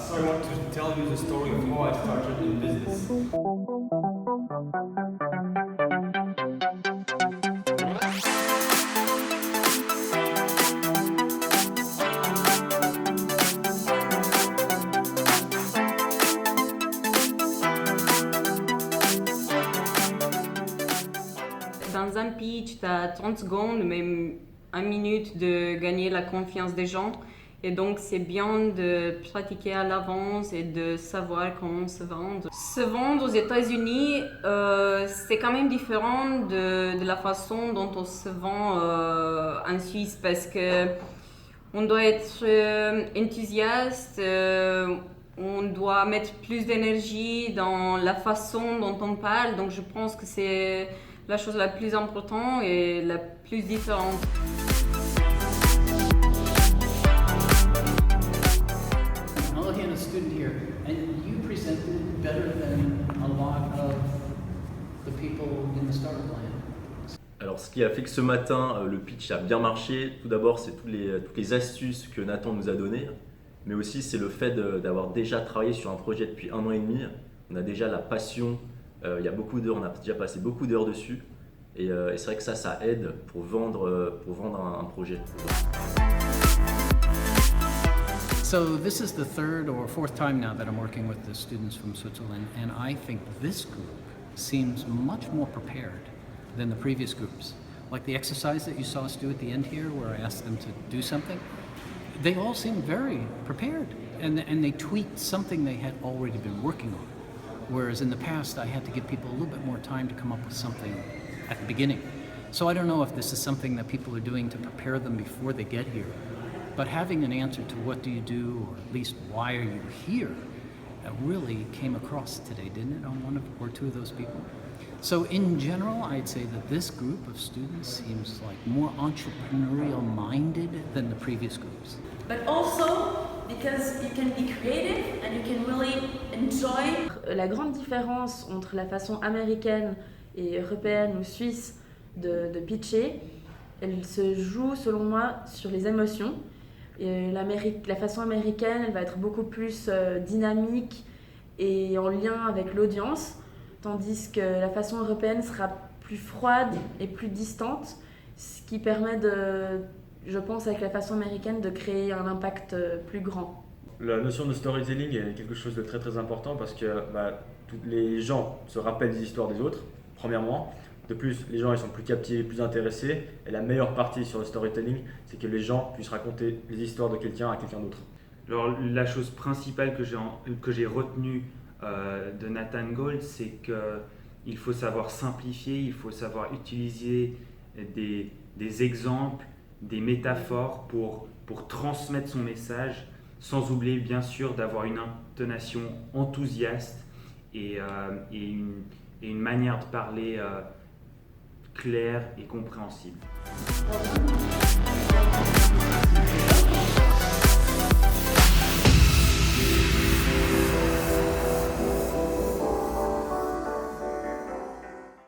So I want to tell you the story of how I started in business. Dans un pitch, tu as 30 secondes, même 1 minute de gagner la confiance des gens. Et donc, c'est bien de pratiquer à l'avance et de savoir comment se vendre. Se vendre aux États-Unis, c'est quand même différent de la façon dont on se vend en Suisse parce que on doit être enthousiaste, on doit mettre plus d'énergie dans la façon dont on parle. Donc, je pense que c'est la chose la plus importante et la plus différente. I'm looking at a student here, and you presented better than a lot of the people in the starter plan. Alors, ce qui a fait que ce matin, le pitch a bien marché, tout d'abord, c'est toutes les astuces que Nathan nous a données, mais aussi c'est le fait d'avoir déjà travaillé sur un projet depuis 1 an et demi. On a déjà la passion, il y a beaucoup d'heures, on a déjà passé beaucoup d'heures dessus, et c'est vrai que ça aide pour vendre un projet. So this is the third or fourth time now that I'm working with the students from Switzerland, and I think this group seems much more prepared than the previous groups. Like the exercise that you saw us do at the end here, where I asked them to do something, they all seemed very prepared, and they tweaked something they had already been working on. Whereas in the past, I had to give people a little bit more time to come up with something at the beginning. So I don't know if this is something that people are doing to prepare them before they get here. But having an answer to what do you do, or at least why are you here, really came across today, didn't it, on one or two of those people? So in general, I'd say that this group of students seems like more entrepreneurial minded than the previous groups. But also because you can be creative and you can really enjoy. La grande différence entre la façon américaine et européenne ou suisse de pitcher, elle se joue selon moi sur les émotions. Et la façon américaine, elle va être beaucoup plus dynamique et en lien avec l'audience, tandis que la façon européenne sera plus froide et plus distante, ce qui permet je pense, avec la façon américaine, de créer un impact plus grand. La notion de storytelling est quelque chose de très très important parce que tous les gens se rappellent des histoires des autres, premièrement. De plus, les gens ils sont plus captivés, plus intéressés. Et la meilleure partie sur le storytelling, c'est que les gens puissent raconter les histoires de quelqu'un à quelqu'un d'autre. Alors, la chose principale que j'ai retenue de Nathan Gold, c'est qu'il faut savoir simplifier, il faut savoir utiliser des exemples, des métaphores pour transmettre son message, sans oublier bien sûr d'avoir une intonation enthousiaste et une manière de parler claire et compréhensible.